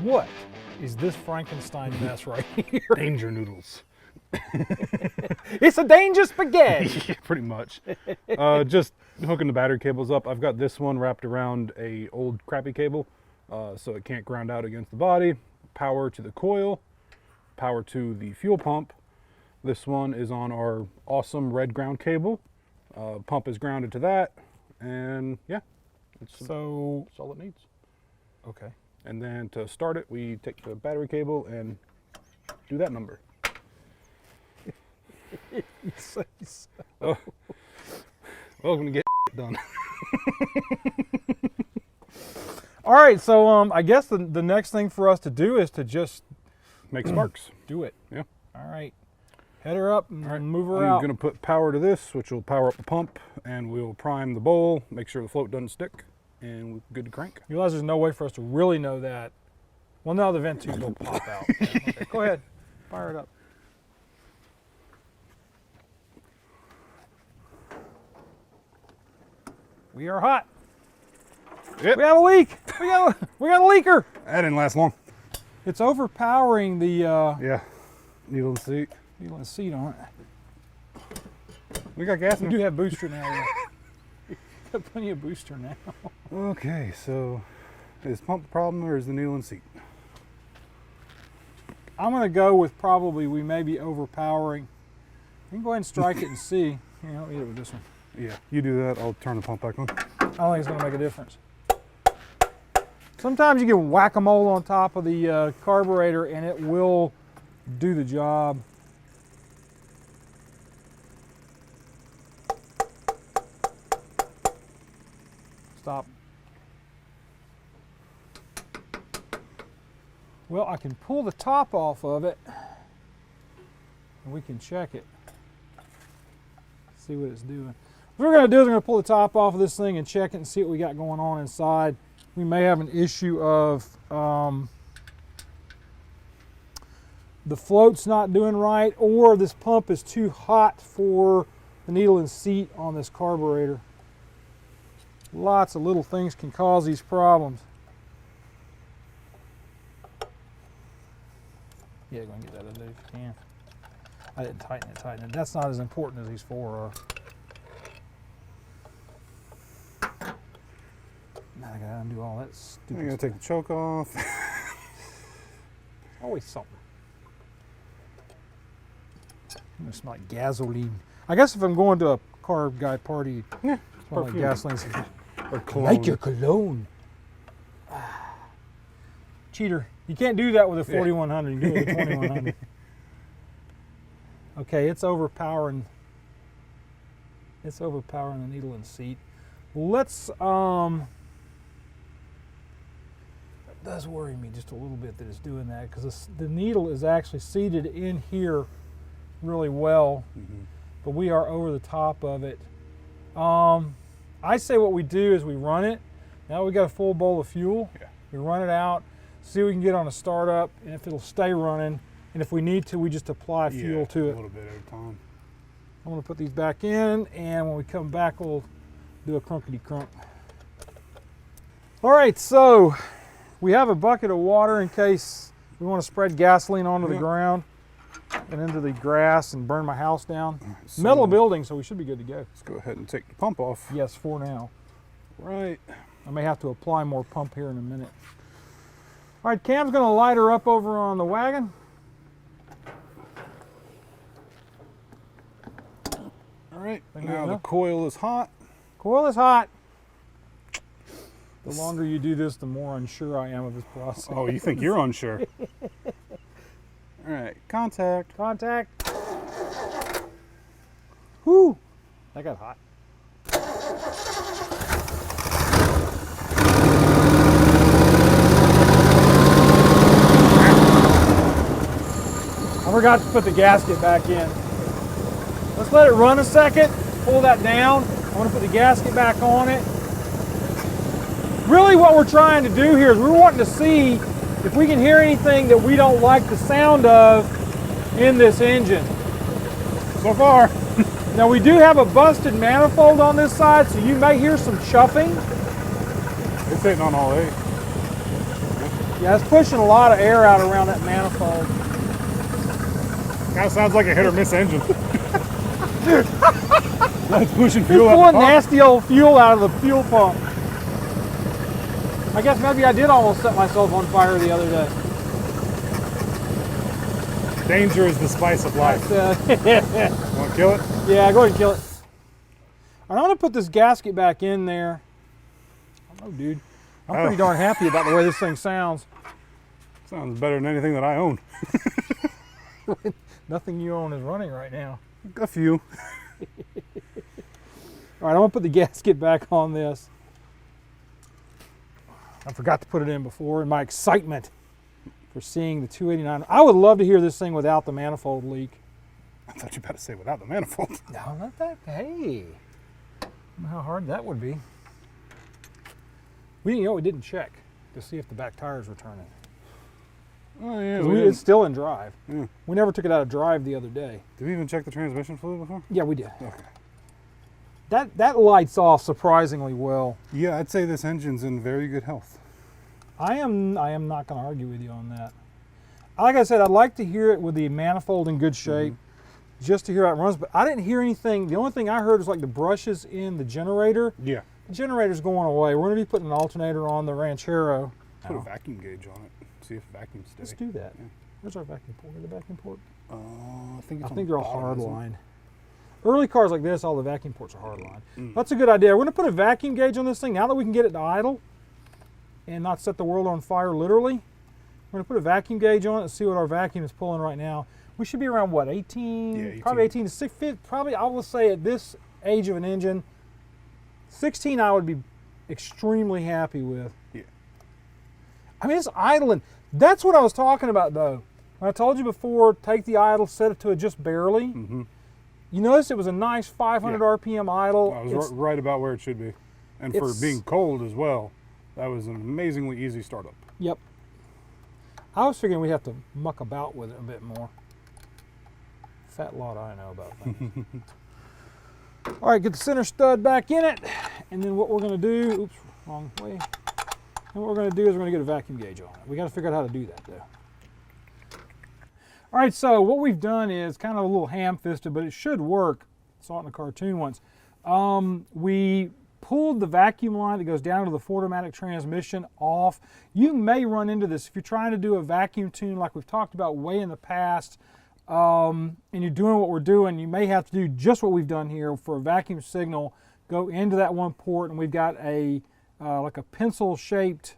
What is this Frankenstein mess right here? Danger noodles. It's a danger spaghetti. Yeah, pretty much. Just hooking the battery cables up. I've got this one wrapped around a old crappy cable, so it can't ground out against the body. Power to the coil, power to the fuel pump. This one is on our awesome red ground cable. Pump is grounded to that, and yeah, that's all it needs. Okay. And then to start it, we take the battery cable and do that number. Oh, welcome to get done. All right, so I guess the next thing for us to do is to just Make sparks. do it. Yeah. All right. Head her up and move her I'm out. going to put power to this, which will power up the pump, and we'll prime the bowl, make sure the float doesn't stick, and we're good to crank. You realize there's no way for us to really know that. Well, no, the vent tube will pop out. Okay, go ahead. Fire it up. We are hot. Yep. We have a leak. We got a leaker. That didn't last long. It's overpowering the Yeah. Needle and seat. needle and seat on it. We got gas We in do here. have booster now. We got plenty of booster now. Okay, so is pump the problem or is the needle and seat? I'm going to go with probably we may be overpowering. You can go ahead and strike it and see. Here, help me hit it with this one. Yeah, you do that. I'll turn the pump back on. I don't think it's going to make a difference. Sometimes you can whack-a-mole on top of the carburetor and it will do the job. Stop. Well, I can pull the top off of it and we can check it. See what it's doing. What we're going to do is we're going to pull the top off of this thing and check it and see what we got going on inside. We may have an issue of the float's not doing right, or this pump is too hot for the needle and seat on this carburetor. Lots of little things can cause these problems. Yeah, go and get that out of there if you can. I didn't tighten it. That's not as important as these four are. Now I gotta undo all that stupid I'm going to stuff. take the choke off. Always something. I'm gonna smell like gasoline. I guess if I'm going to a car guy party, Yeah, smell like perfume. gasoline. Or I cologne. like your cologne. Cheater. You can't do that with a 4100. You can do it with a 2100. Okay, it's overpowering. It's overpowering the needle and seat. Let's it does worry me just a little bit that it's doing that because the needle is actually seated in here really well, but we are over the top of it. I say what we do is we run it. Now we got a full bowl of fuel. Yeah. We run it out, see what we can get on a startup, and if it'll stay running, and if we need to, we just apply fuel to a it. little bit at a time. I'm going to put these back in, and when we come back, we'll do a crunkety crunk. All right, so we have a bucket of water in case we want to spread gasoline onto the ground and into the grass and burn my house down. So Metal building, so we should be good to go. Let's go ahead and take the pump off. Yes, for now. Right. I may have to apply more pump here in a minute. All right, Cam's going to light her up over on the wagon. All right. Think Now good the enough? coil is hot. Coil is hot. The longer you do this, the more unsure I am of this process. Oh, you think you're unsure? All right. Contact. Contact. Whew. That got hot. I forgot to put the gasket back in. Let's let it run a second. Pull that down. I want to put the gasket back on it. Really what we're trying to do here is we're wanting to see if we can hear anything that we don't like the sound of in this engine. So far. Now we do have a busted manifold on this side, so you may hear some chuffing. It's hitting on all eight. Yeah, it's pushing a lot of air out around that manifold. Kind of sounds like a hit or miss engine. That's pushing It's fuel out pulling the pump. nasty old fuel out of the fuel pump. I guess maybe I did almost set myself on fire the other day. Danger is the spice of life. That's, Want to kill it? yeah, go ahead and kill it. I'm going to put this gasket back in there. I don't know, dude. I'm pretty darn happy about the way this thing sounds. Sounds better than anything that I own. Nothing you own is running right now. A few. All right, I'm going to put the gasket back on this. I forgot to put it in before in my excitement for seeing the 289. I would love to hear this thing without the manifold leak. I thought you were about to say without the manifold. No, not that. Hey, I don't know how hard that would be. We didn't check to see if the back tires were turning. Oh yeah. 'Cause it's still in drive. Yeah. We never took it out of drive the other day. Did we even check the transmission fluid before? Yeah, we did. Okay. That lights off surprisingly well. Yeah, I'd say this engine's in very good health. I am not going to argue with you on that. Like I said, I'd like to hear it with the manifold in good shape, just to hear how it runs. But I didn't hear anything. The only thing I heard was like the brushes in the generator. Yeah. The generator's going away. We're going to be putting an alternator on the Ranchero. Put a vacuum gauge on it. See if the vacuum's steady. Let's do that. Yeah. Where's our vacuum port? Where's the vacuum port? I think it's I on think the they're all bottom, hard isn't it? line. Early cars like this, all the vacuum ports are hard line. That's a good idea. We're going to put a vacuum gauge on this thing now that we can get it to idle and not set the world on fire literally. We're going to put a vacuum gauge on it and see what our vacuum is pulling right now. We should be around what, 18? Yeah, 18. Probably 18 to 6. Probably, I will say at this age of an engine, 16 I would be extremely happy with. Yeah. I mean, it's idling. That's what I was talking about though. When I told you before, take the idle, set it to it just barely. Mm-hmm. You notice it was a nice 500 Yeah. RPM idle. I was It's- right about where it should be. And for it's- being cold as well, that was an amazingly easy startup. Yep. I was figuring we'd have to muck about with it a bit more. Fat lot I know about things. All right, get the center stud back in it. And then what we're going to do, oops, wrong way. And what we're going to do is we're going to get a vacuum gauge on it. We got to figure out how to do that though. All right, so what we've done is kind of a little ham-fisted, but it should work. Saw it in a cartoon once. We pulled the vacuum line that goes down to the Ford-O-Matic transmission off. You may run into this if you're trying to do a vacuum tune like we've talked about way in the past, and you're doing what we're doing. You may have to do just what we've done here for a vacuum signal. Go into that one port, and we've got a like a pencil-shaped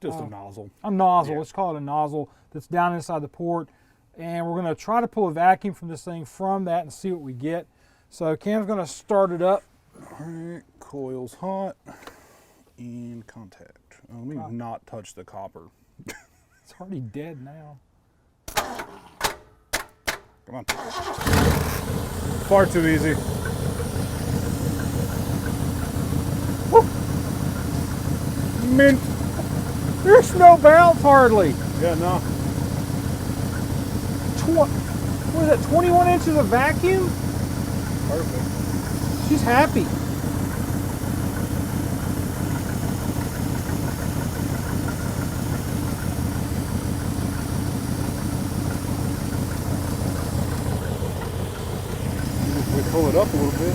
Just a nozzle. a nozzle. Yeah. Let's call it a nozzle that's down inside the port. And we're going to try to pull a vacuum from this thing from that and see what we get. So Cam's going to start it up. All right, coil's hot. In contact. Let me not touch the copper. It's already dead now. Come on. Far too easy. Woo! Mint. There's no bounce hardly. Yeah, no. What is that, 21 inches of vacuum? Perfect. She's happy. We pull it up a little bit.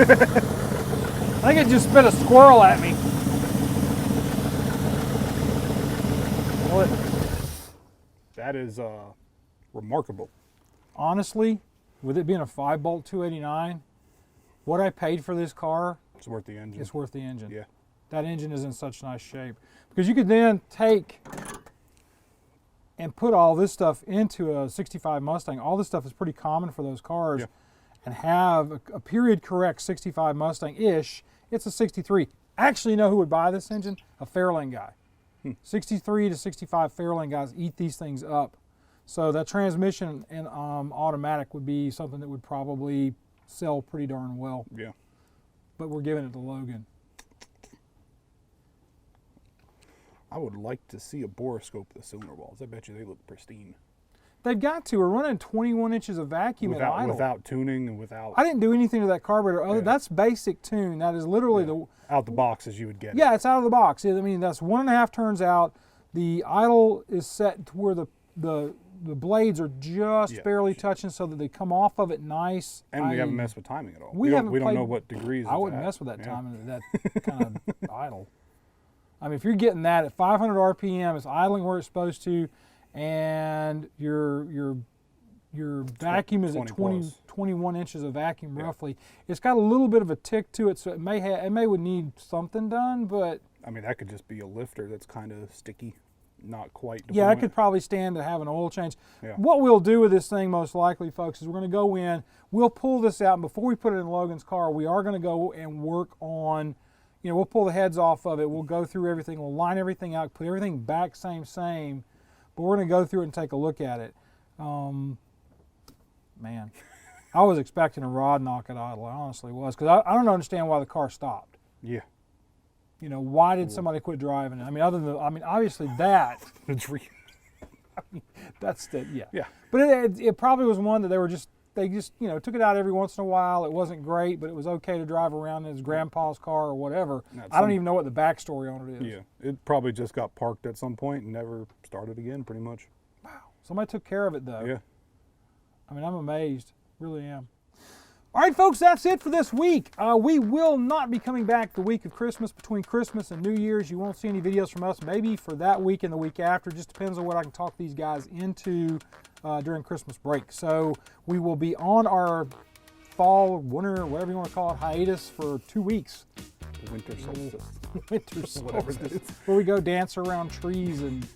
I think it just spit a squirrel at me. Well, That is remarkable. honestly, with it being a 5-bolt 289, what I paid for this car, It's worth the engine. it's worth the engine. Yeah. That engine is in such nice shape. Because you could then take and put all this stuff into a 65 Mustang. All this stuff is pretty common for those cars. Yeah. And have a period correct 65 Mustang-ish. It's a 63. Actually, you know who would buy this engine? A Fairlane guy. 63 to 65 Fairlane guys eat these things up. So that transmission and automatic would be something that would probably sell pretty darn well. Yeah. But we're giving it to Logan. I would like to see a borescope of the cylinder walls. I bet you they look pristine. They've got to. We're running 21 inches of vacuum at idle. Without tuning and without I didn't do anything to that carburetor. Other That's basic tune. That is literally the out the box as you would get. Yeah, it's out of the box. I mean, that's 1.5 turns out. The idle is set to where the blades are just barely touching, so that they come off of it nice. And we haven't messed with timing at all. We don't know what degrees. I wouldn't mess with that timing. That kind of idle. I mean, if you're getting that at 500 RPM, it's idling where it's supposed to, and your vacuum is at 21 inches of vacuum roughly. It's got a little bit of a tick to it, so it may would need something done, but I mean, that could just be a lifter that's kind of sticky, not quite deployment. Yeah, it could probably stand to have an oil change. Yeah. What we'll do with this thing most likely, folks, is we're going to go in, we'll pull this out, and before we put it in Logan's car, we are going to go and work on, we'll pull the heads off of it, we'll go through everything, we'll line everything out, put everything back same, but we're going to go through it and take a look at it. Man, I was expecting a rod knock at idle, I honestly was, because I don't understand why the car stopped. Yeah. Why did somebody quit driving it? I mean, obviously that. That's the, yeah. But it probably was one that they just took it out every once in a while. It wasn't great, but it was okay to drive around in his grandpa's car or whatever. I don't even know what the backstory on it is. Yeah, it probably just got parked at some point and never started again, pretty much. Wow. Somebody took care of it though. Yeah. I mean, I'm amazed. Really am. All right, folks, that's it for this week. We will not be coming back the week of Christmas. Between Christmas and New Year's, you won't see any videos from us. Maybe for that week and the week after. Just depends on what I can talk these guys into during Christmas break. So we will be on our fall, winter, whatever you want to call it, hiatus for 2 weeks. Winter solstice. Winter solstice. Whatever that is. Where we go dance around trees and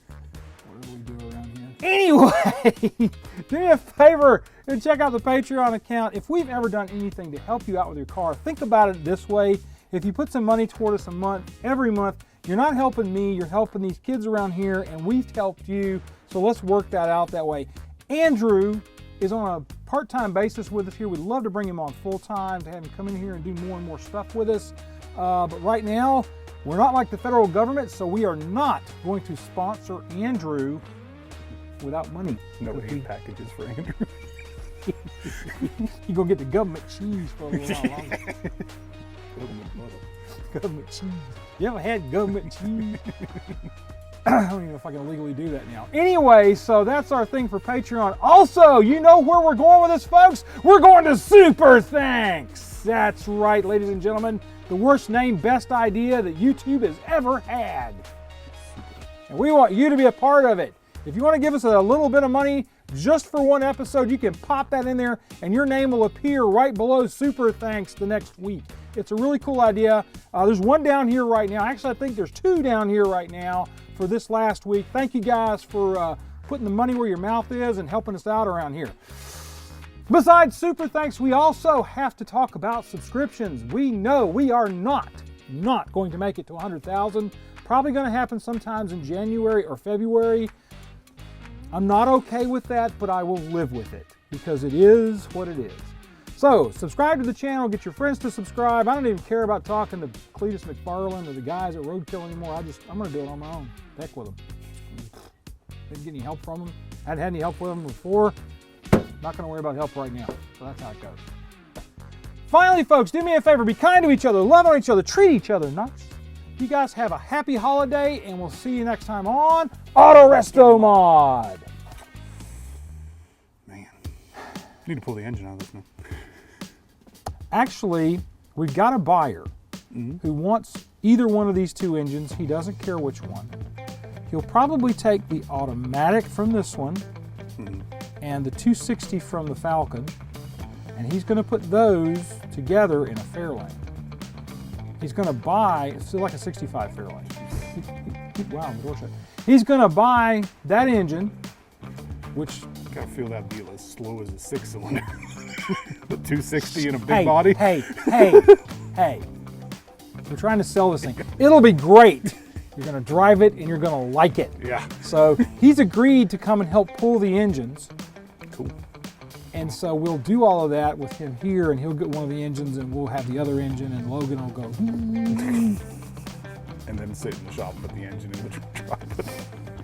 what do we do around here? Anyway, do me a favor and check out the Patreon account. If we've ever done anything to help you out with your car, think about it this way. If you put some money toward us every month, you're not helping me, you're helping these kids around here, and we've helped you. So let's work that out that way. Andrew is on a part-time basis with us here. We'd love to bring him on full-time, to have him come in here and do more and more stuff with us. But right now, we're not like the federal government, so we are not going to sponsor Andrew without money. No aid packages for Andrew. You're going to get the government cheese for a little while longer. Government cheese. You ever had government cheese? I don't even know if I can legally do that now. Anyway, so that's our thing for Patreon. Also, you know where we're going with this, folks? We're going to Super Thanks. That's right, ladies and gentlemen. The worst name, best idea that YouTube has ever had. And we want you to be a part of it. If you want to give us a little bit of money just for one episode, you can pop that in there and your name will appear right below Super Thanks the next week. It's a really cool idea. There's one down here right now. Actually, I think there's 2 down here right now for this last week. Thank you guys for putting the money where your mouth is and helping us out around here. Besides Super Thanks, we also have to talk about subscriptions. We know we are not going to make it to 100,000. Probably going to happen sometimes in January or February. I'm not okay with that, but I will live with it because it is what it is. So subscribe to the channel, get your friends to subscribe. I don't even care about talking to Cletus McFarland or the guys at Roadkill anymore. I'm going to do it on my own. Heck with them. Didn't get any help from them. Hadn't had any help with them before. Not going to worry about help right now. So that's how it goes. Finally, folks, do me a favor. Be kind to each other. Love on each other. Treat each other nice. You guys have a happy holiday, and we'll see you next time on Auto Resto Mod. Man, need to pull the engine out of this now. Actually, we've got a buyer who wants either one of these 2 engines. He doesn't care which one. He'll probably take the automatic from this one and the 260 from the Falcon, and he's going to put those together in a Fairlane. He's going to buy, it's like a 65 Fairlane. Wow, the door shut. He's going to buy that engine, which... Gotta feel that be as slow as a 6-cylinder. The 260 in a big body. Hey. We're trying to sell this thing. It'll be great. You're going to drive it and you're going to like it. Yeah. So he's agreed to come and help pull the engines. Cool. And so we'll do all of that with him here, and he'll get one of the engines and we'll have the other engine, and Logan will go. And then sit in the shop and put the engine in the truck, but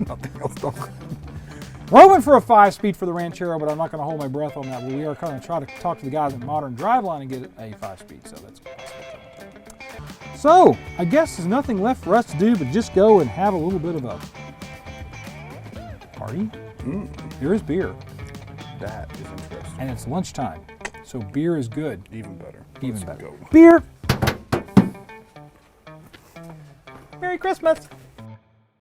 nothing else done. We're hoping for a 5-speed for the Ranchero, but I'm not going to hold my breath on that. But we are going to try to talk to the guys at Modern Driveline and get a 5-speed. So that's possible. So I guess there's nothing left for us to do but just go and have a little bit of a party. There is beer, That is interesting. and it's lunchtime, so beer is good. Even better. Even Let's better. go. Beer. Merry Christmas.